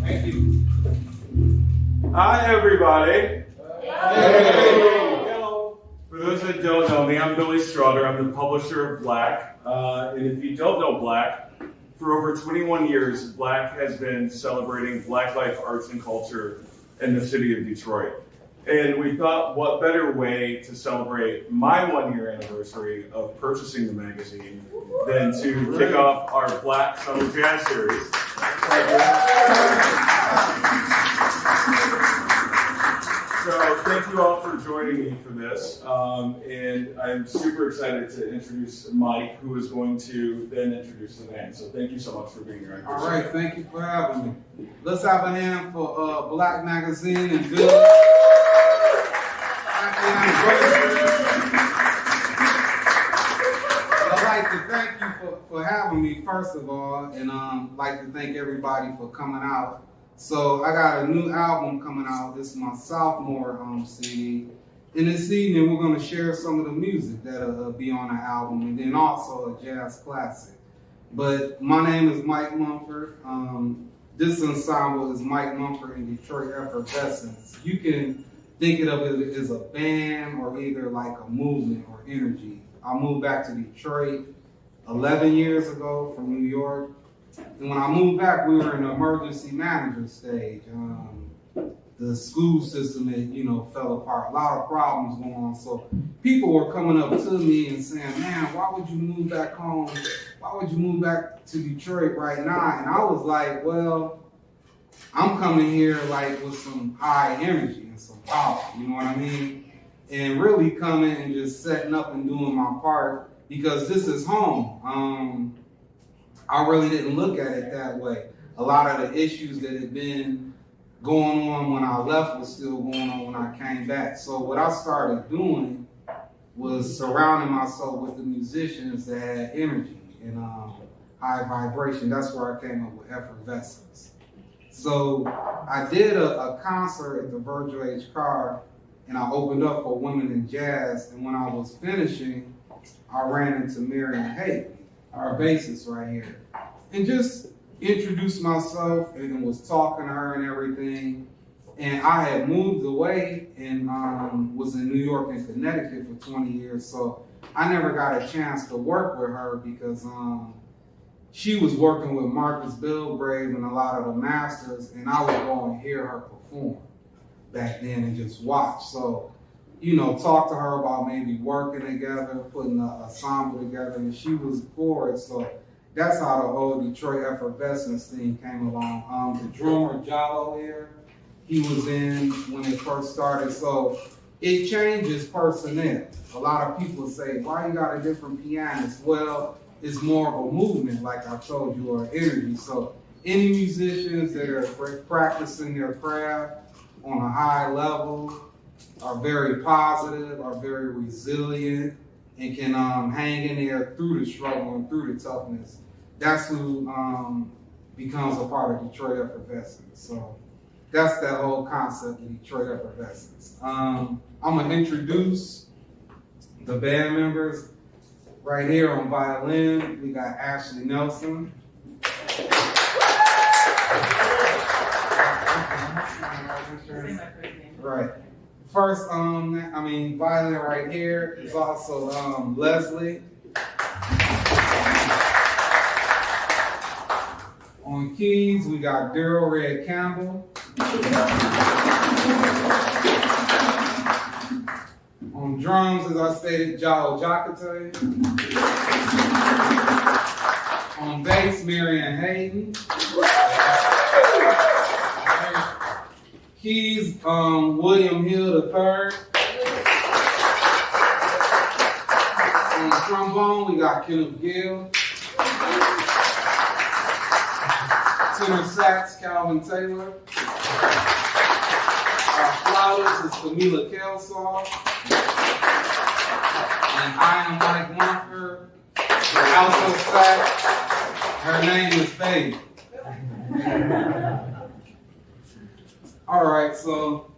Thank you. Hi, everybody. Hey. For those that don't know me, I'm Billy Straughter. I'm the publisher of BLAC. And if you don't know BLAC, for over 21 years, BLAC has been celebrating Black life, arts, and culture in the city of Detroit. And we thought, what better way to celebrate my 1-year anniversary of purchasing the magazine than to kick off our BLAC Summer Jazz Series. So thank you all for joining me for this. And I'm super excited to introduce Mike, who is going to then introduce the band. So thank you so much for being here. All right, thank you for having me. Let's have a hand for BLAC Magazine and Bill. I'd like to thank you for having me, first of all, and like to thank everybody for coming out. So I got a new album coming out. This is my sophomore CD. And this evening we're going to share some of the music that'll be on the album, and then also a jazz classic. But my name is Mike Mumford. This ensemble is Mike Mumford and Detroit Effervescence. You can think of it as a band or either like a movement or energy. I moved back to Detroit 11 years ago from New York. And when I moved back, we were in the emergency manager stage. The school system had, fell apart. A lot of problems going on. So people were coming up to me and saying, man, why would you move back home? Why would you move back to Detroit right now? And I was like, well, I'm coming here like with some high energy and some power, you know what I mean? And really coming and just setting up and doing my part because this is home. I really didn't look at it that way. A lot of the issues that had been going on when I left was still going on when I came back. So what I started doing was surrounding myself with the musicians that had energy and high vibration. That's where I came up with Effervescence. So I did a concert at the Virgil H. Carr, and I opened up for Women in Jazz. And when I was finishing, I ran into Marion Hayden, our bassist right here, and just introduced myself and was talking to her and everything. And I had moved away and was in New York and Connecticut for 20 years, so I never got a chance to work with her because she was working with Marcus Belgrave and a lot of the masters, and I would go and hear her perform back then and just watch. So, talk to her about maybe working together, putting an ensemble together, and she was for it. So that's how the whole Detroit Effervescence thing came along. The drummer Jalo here, he was in when it first started. So it changes personnel. A lot of people say, why you got a different pianist? Well, it's more of a movement, like I told you, or energy. So any musicians that are practicing their craft on a high level are very positive, are very resilient, and can hang in there through the struggle and through the toughness. That's who becomes a part of Detroit Effervescence. So that's that whole concept of Detroit Effervescence. I'm going to introduce the band members. Right here on violin, we got Ashley Nelson. Right. First, violin right here is also Leslie. On keys, we got Daryl Red Campbell. On drums, as I stated, Jalo Jakate. On bass, Marion Hayden. Keys, William Hill III. On trombone, we got Kenneth Gill. Tenor sax, Calvin Taylor. Our flautist is Camila Kelsall. And I am Mike Mumford. The alto sax, her name is Baby. All right, so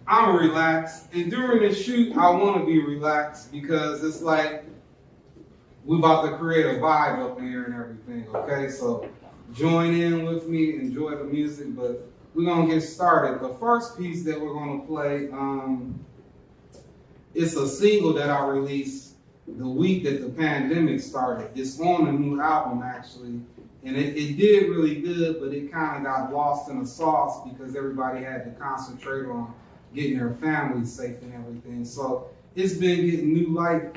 I'm relaxed. And during the shoot, I want to be relaxed because it's like we about to create a vibe up here and everything, okay? So join in with me, enjoy the music, but we're gonna get started. The first piece that we're gonna play, it's a single that I released the week that the pandemic started. It's on a new album actually, and it did really good, but it kind of got lost in the sauce because everybody had to concentrate on getting their families safe and everything. So it's been getting new life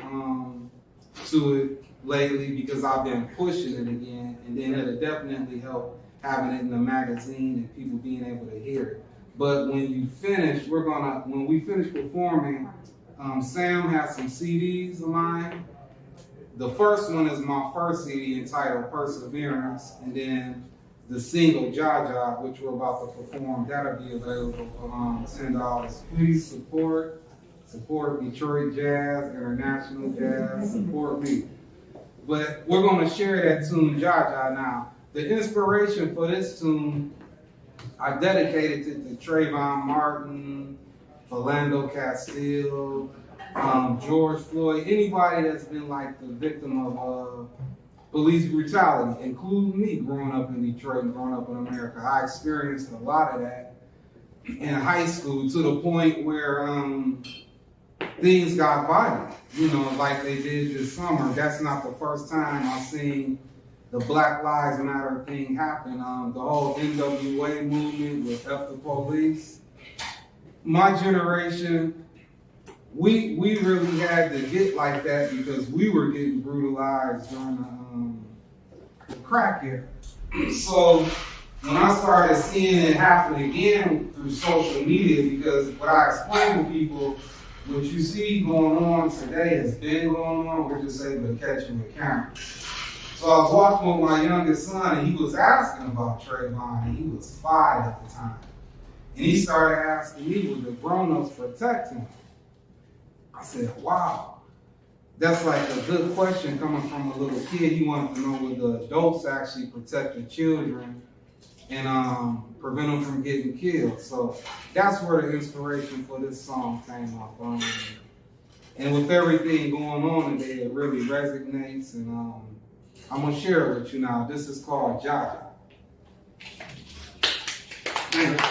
to it lately because I've been pushing it again, and then it'll definitely help having it in the magazine and people being able to hear it. But when you finish, when we finish performing, Sam has some CDs of mine. The first one is my first CD entitled Perseverance, and then the single Jaja, which we're about to perform, that'll be available for $10. Please support Detroit Jazz, International Jazz, support me. But we're gonna share that tune Jaja now. The inspiration for this tune, I dedicated it to Trayvon Martin, Philando Castile, George Floyd, anybody that's been like the victim of police brutality, including me growing up in Detroit and growing up in America. I experienced a lot of that in high school to the point where things got violent, like they did this summer. That's not the first time I've seen the Black Lives Matter thing happen. The whole NWA movement with F the Police. My generation, we really had to get like that because we were getting brutalized during the crack era. So when I started seeing it happen again through social media, because what I explain to people, what you see going on today has been going on, we're just able to catch it with camera. So I was walking with my youngest son, and he was asking about Trayvon, and he was 5 at the time. And he started asking me, would the grown-ups protect him? I said, wow. That's like a good question coming from a little kid. He wanted to know would the adults actually protect the children and prevent them from getting killed. So that's where the inspiration for this song came up. And with everything going on today, it really resonates, and I'm gonna share it with you now. This is called Jaja. Thank you.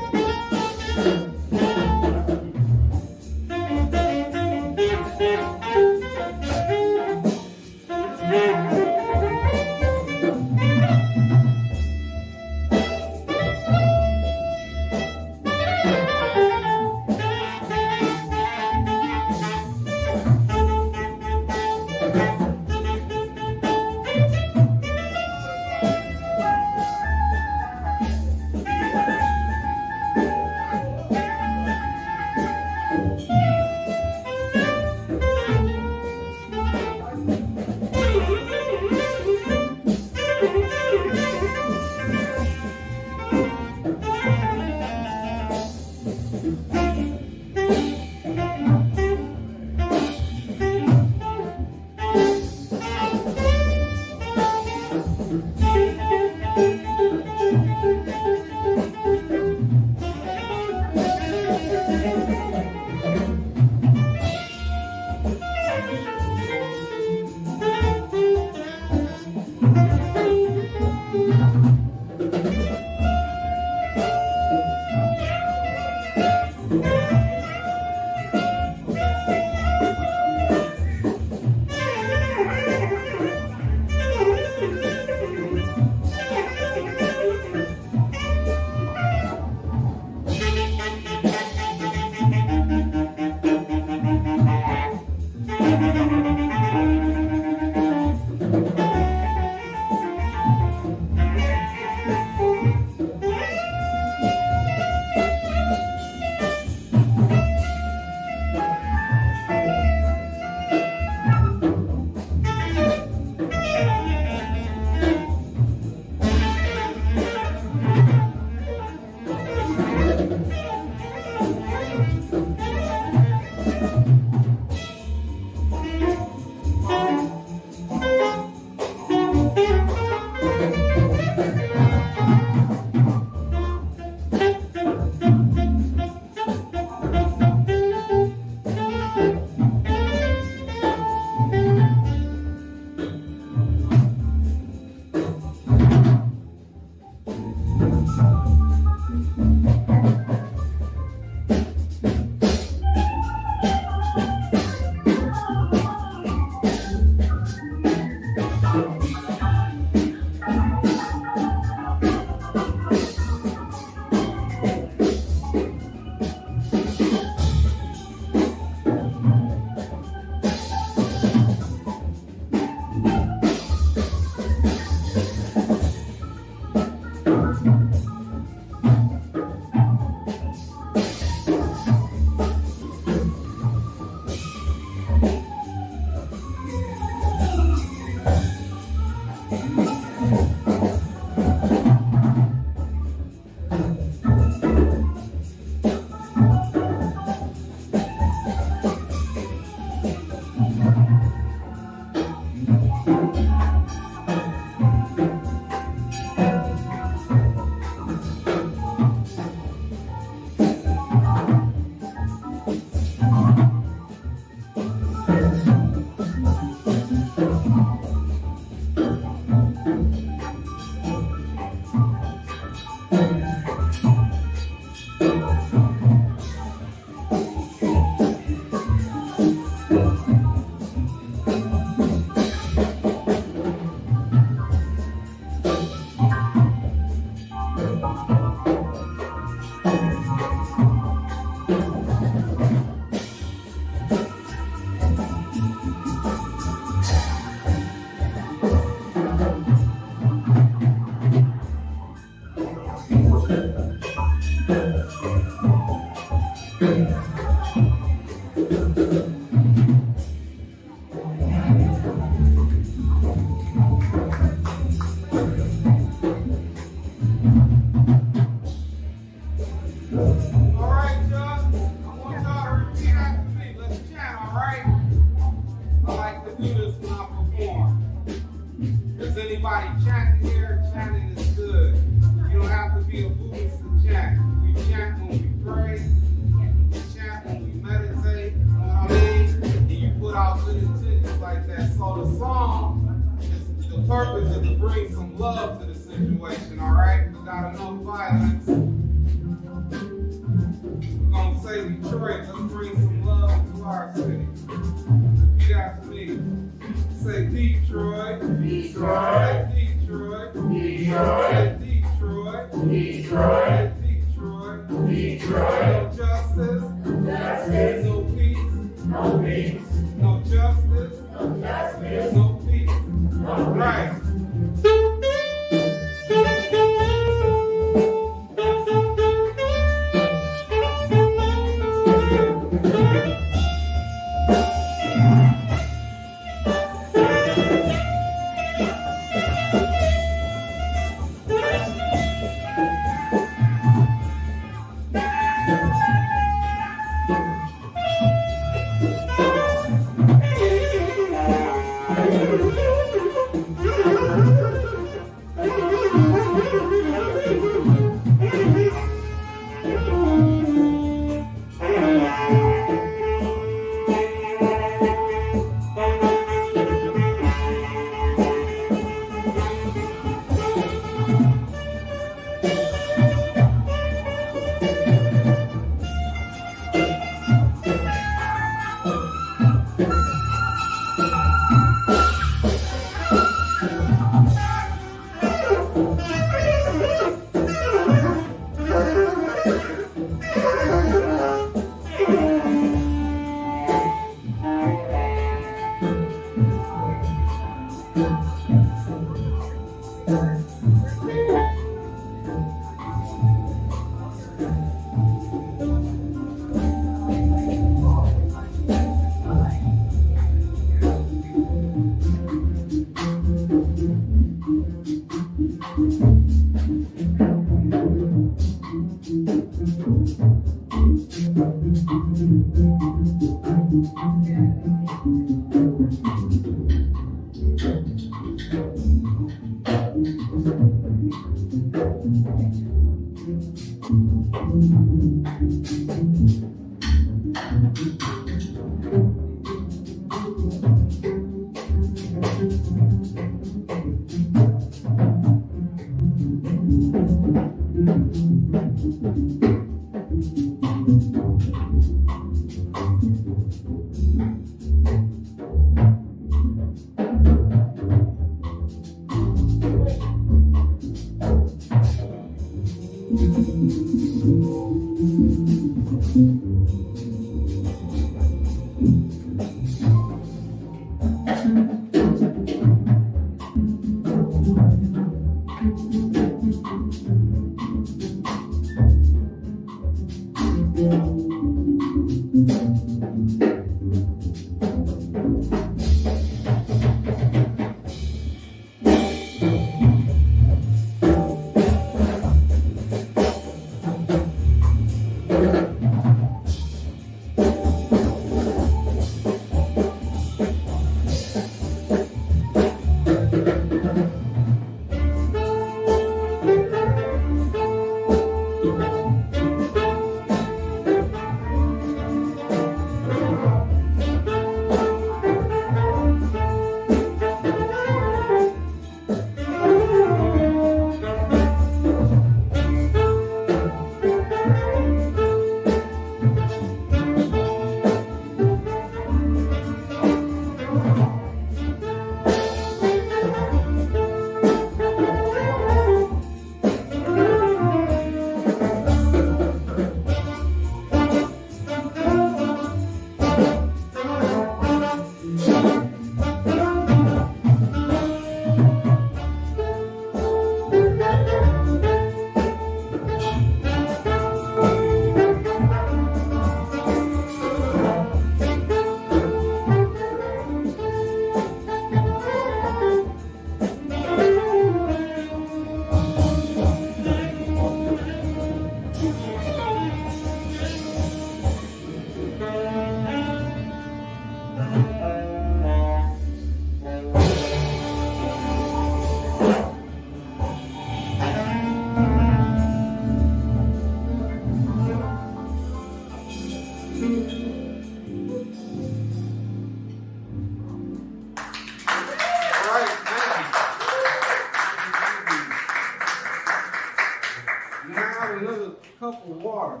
cup of water.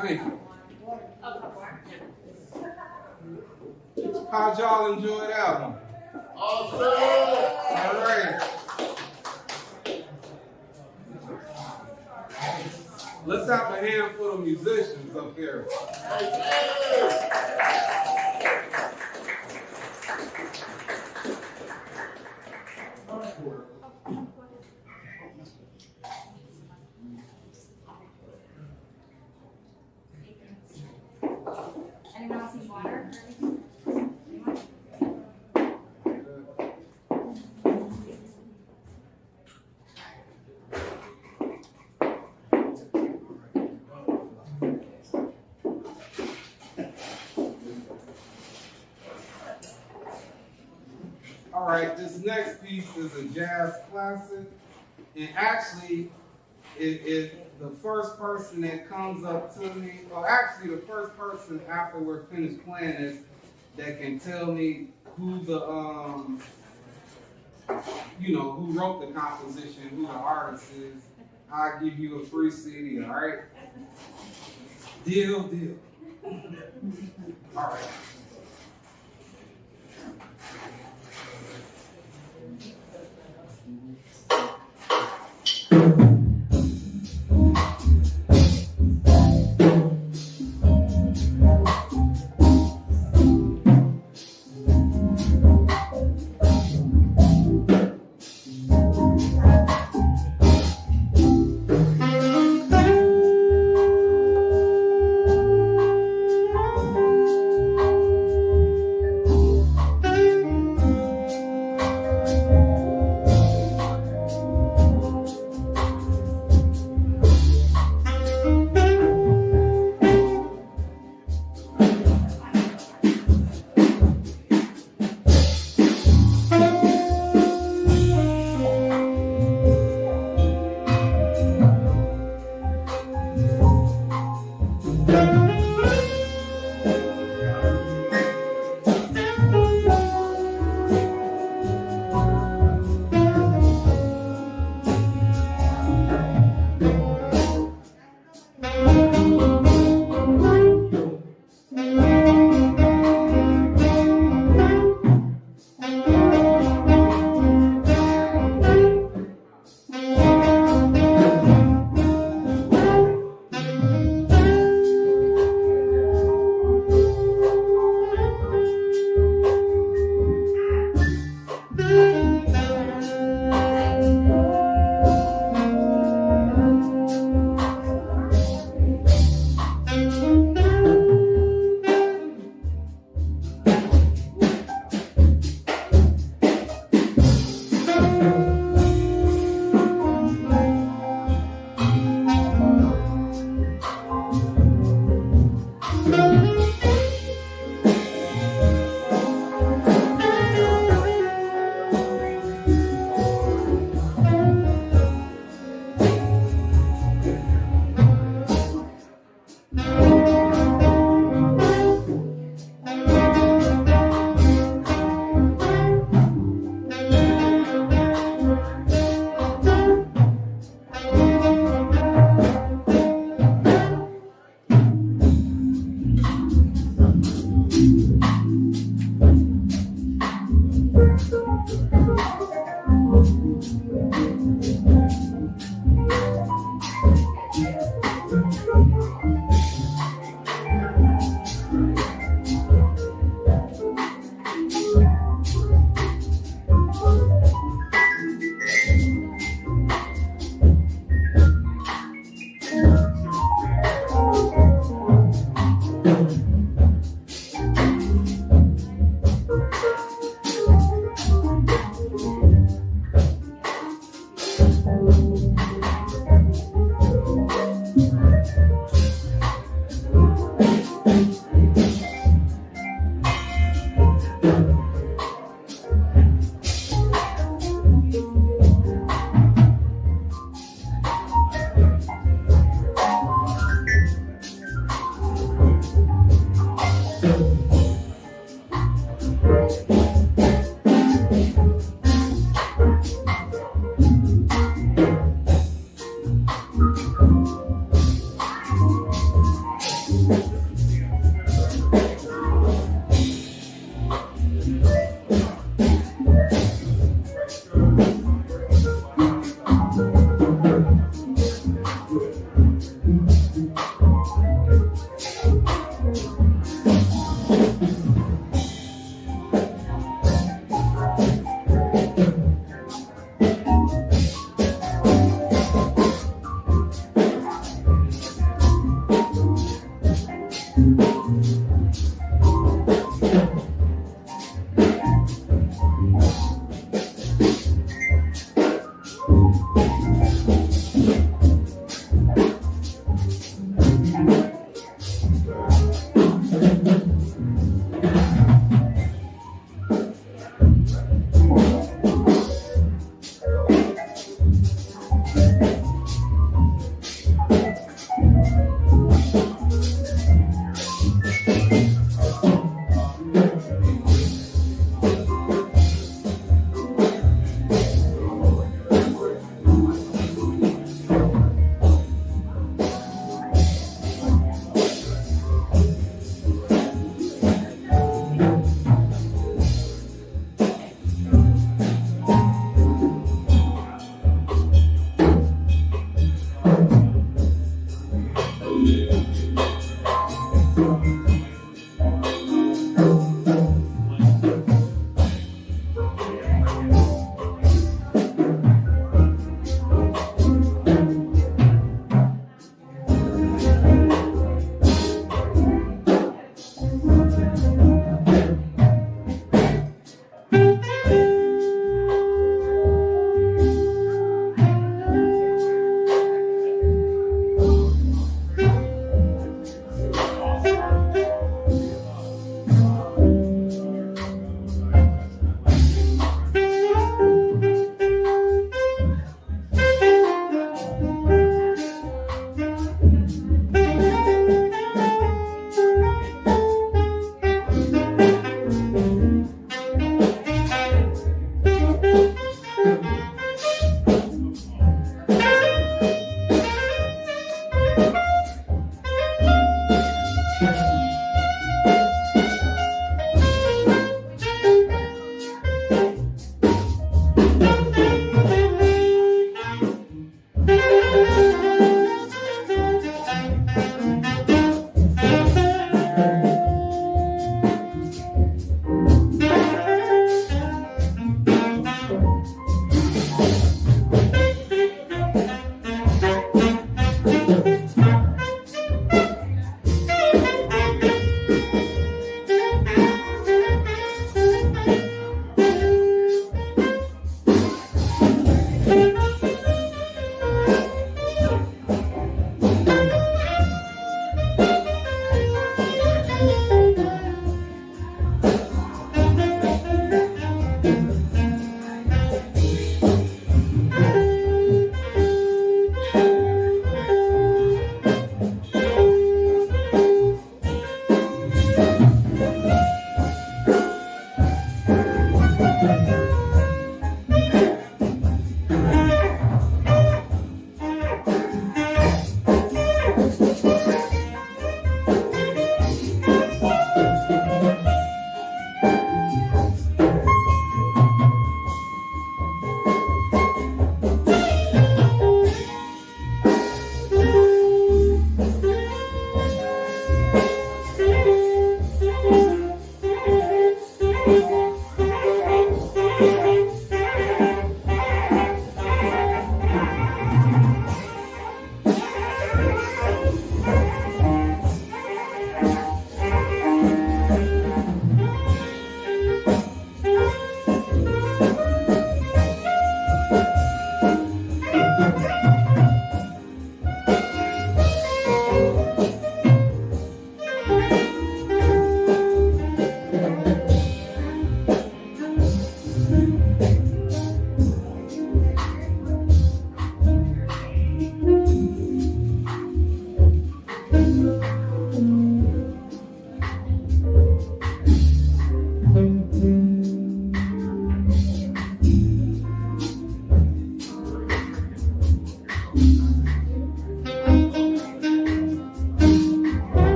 Thank you. How'd y'all enjoy that one? Awesome. All right. Let's have a handful of musicians up here. Anyone else need water? All right, this next piece is a jazz classic, and actually, the first person that comes up to me, or actually the first person after we're finished playing this, that can tell me who the, who wrote the composition, who the artist is, I'll give you a free CD, all right? Deal. All right.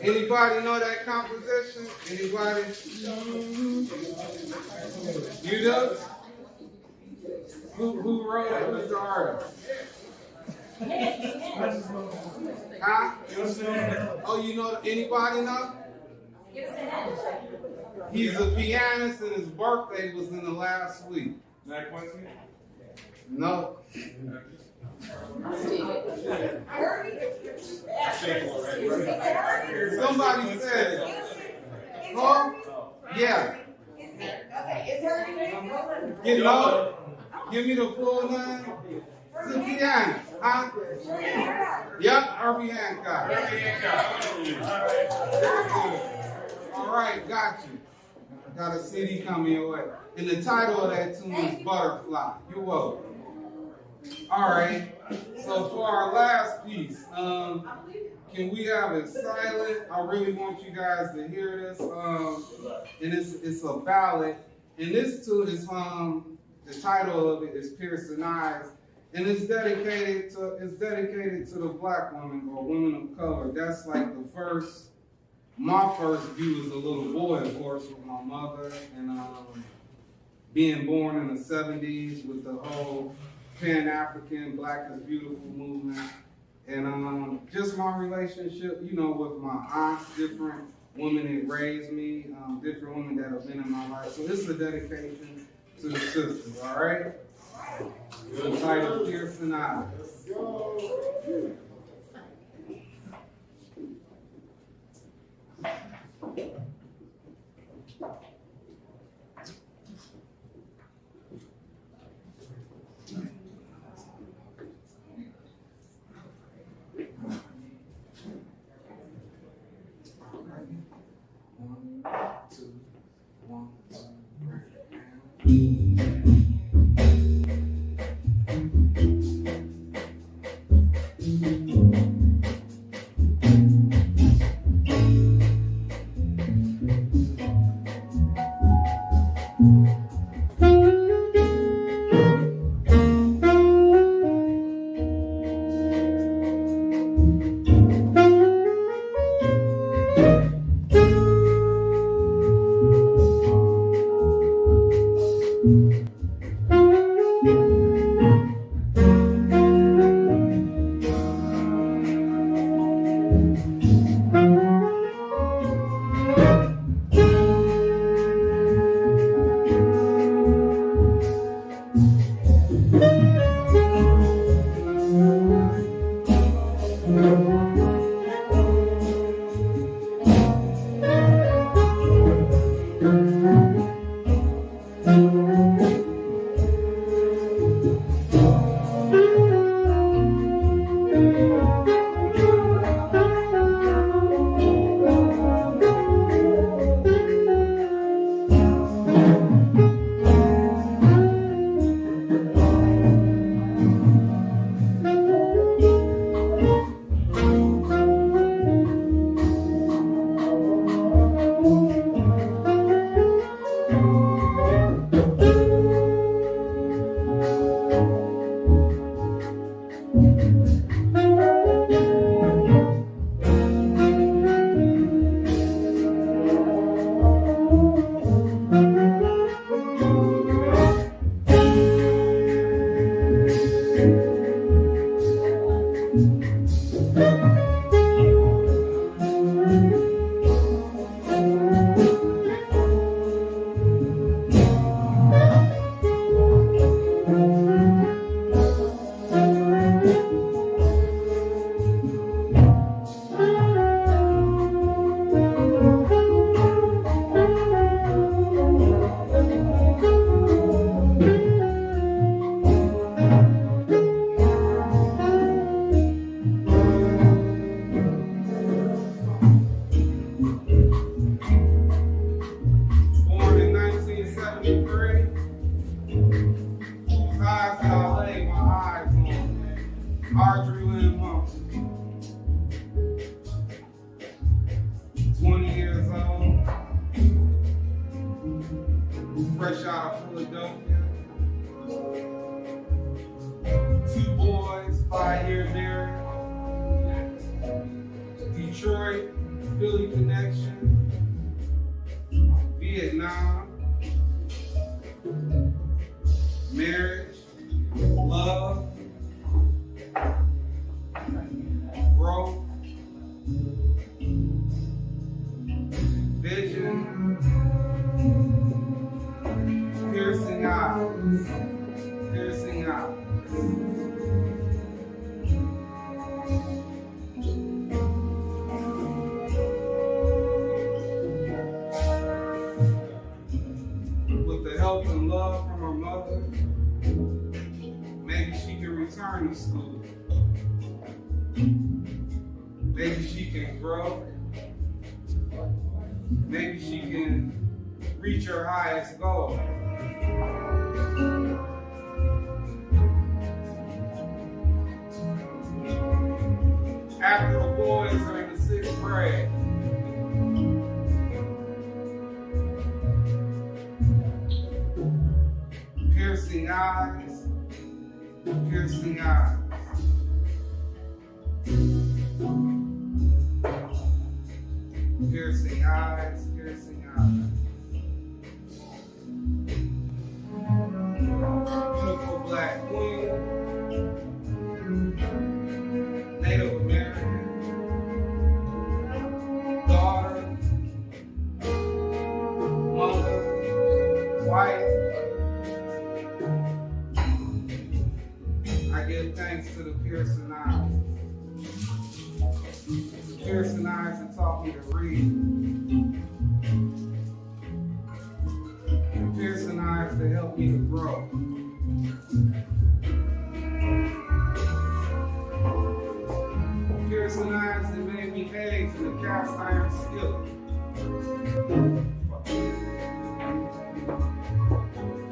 Anybody know that composition? Anybody? You do? Who wrote it? Who's the artist? Huh? Oh, you know? Anybody know? He's a pianist, and his birthday was in the last week. Mac Quincy? No. Somebody said it. Huh? Yeah. Give me the full name. It's a pianist. Huh? Yep, Herbie Hancock. All right, got you. Got a CD coming your way. And the title of that tune is Butterfly. You're welcome. All right. So for our last piece, can we have it silent? I really want you guys to hear this. And it's a ballad. And this tune is the title of it is Piercing Eyes. And it's dedicated to the black woman or women of color. That's like my first view as a little boy, of course, with my mother, and being born in the 70s with the whole Pan-African Black is Beautiful movement, and just my relationship, with my aunts, different women that raised me, different women that have been in my life. So this is a dedication to the sisters, all right? The title, Piercing Eyes. One, two, Philly connection, Vietnam, marriage, love, growth, vision, piercing eyes, piercing eyes. With the help and love from her mother, maybe she can return to school. Maybe she can grow. Maybe she can reach her highest goal. After the boys are in the 6th grade, piercing eyes, piercing eyes. Piercing eyes, piercing eyes. Beautiful black queen, Native American, daughter, mother, wife. I give thanks to the piercing eyes. The piercing eyes that taught me to read. The piercing eyes that helped me to grow. The piercing eyes that made me age in a cast iron skillet.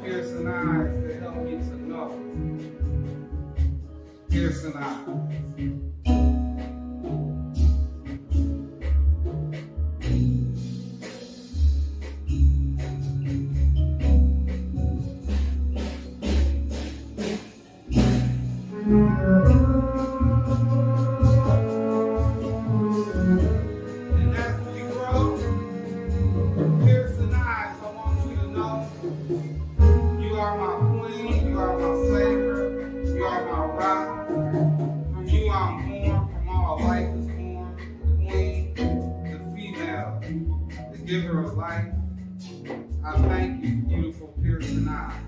Piercing eyes that helped me to know. Piercing eyes. And as we grow, piercing eyes, I want you to know you are my queen, you are my savior, you are my rock. From you I'm born, from all life is born. The queen, the female, the giver of life. I thank you, beautiful piercing eyes.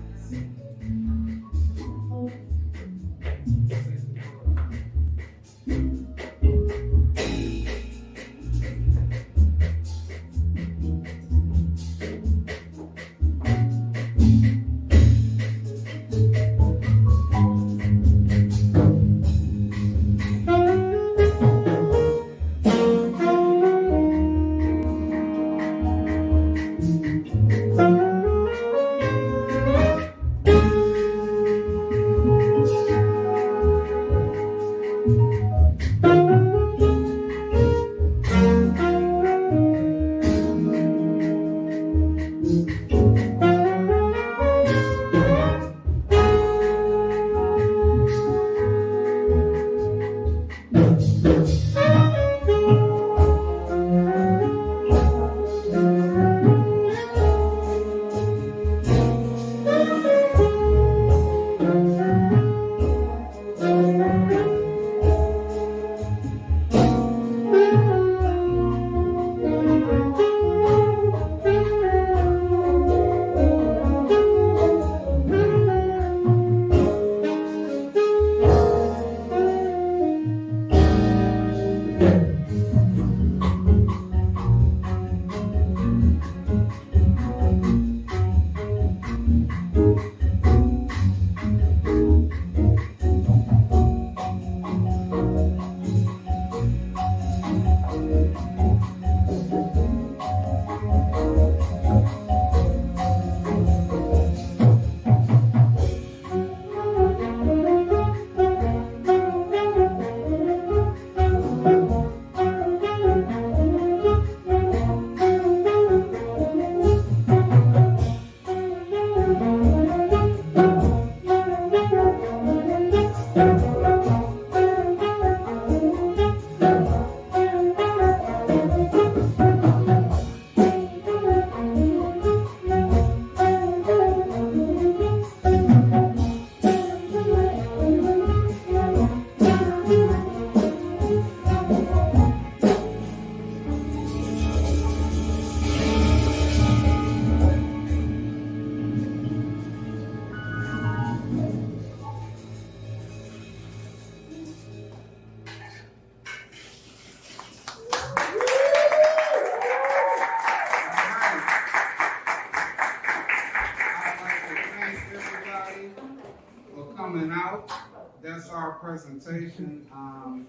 guitar presentation. I'm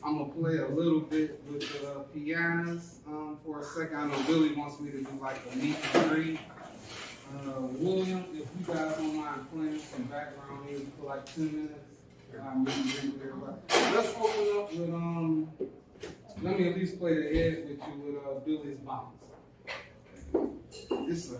gonna play a little bit with the pianos for a second. I know Billy wants me to do like a meet and greet. William, if you guys don't mind playing some background music for like 2 minutes, meet and greet with everybody. Let's open up with let me at least play the head with you with Billy's bounce. This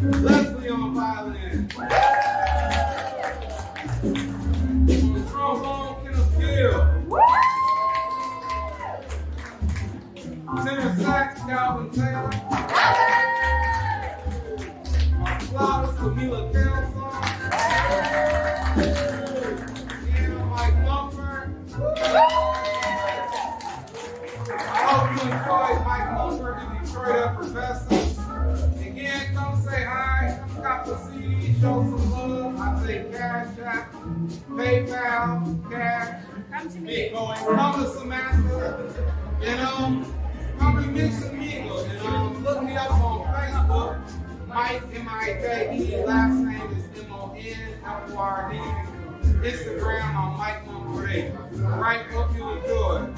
Leslie on violin. Trombone, Kenneth Gill. Tenor sax, Calvin Taylor. Flautist, Camila Kelson. Piano, Mike Mumford. I hope you enjoyed Mike Mumford and Detroit Effervescence. Again, come say hi, come cop the CD, show some love. I take Cash App, PayPal, Cash. Come to me. Come to Samantha. And come to Mix Amigo. And look me up on Facebook. Mike, M-I-K-E. Last name is M-O-N-F-O-R-D. Instagram on Mike Mumford. All right, hope you enjoy.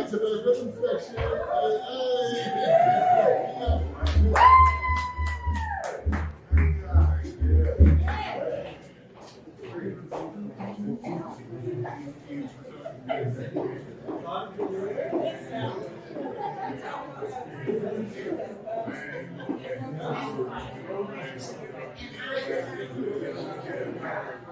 To the rhythm section. Hey,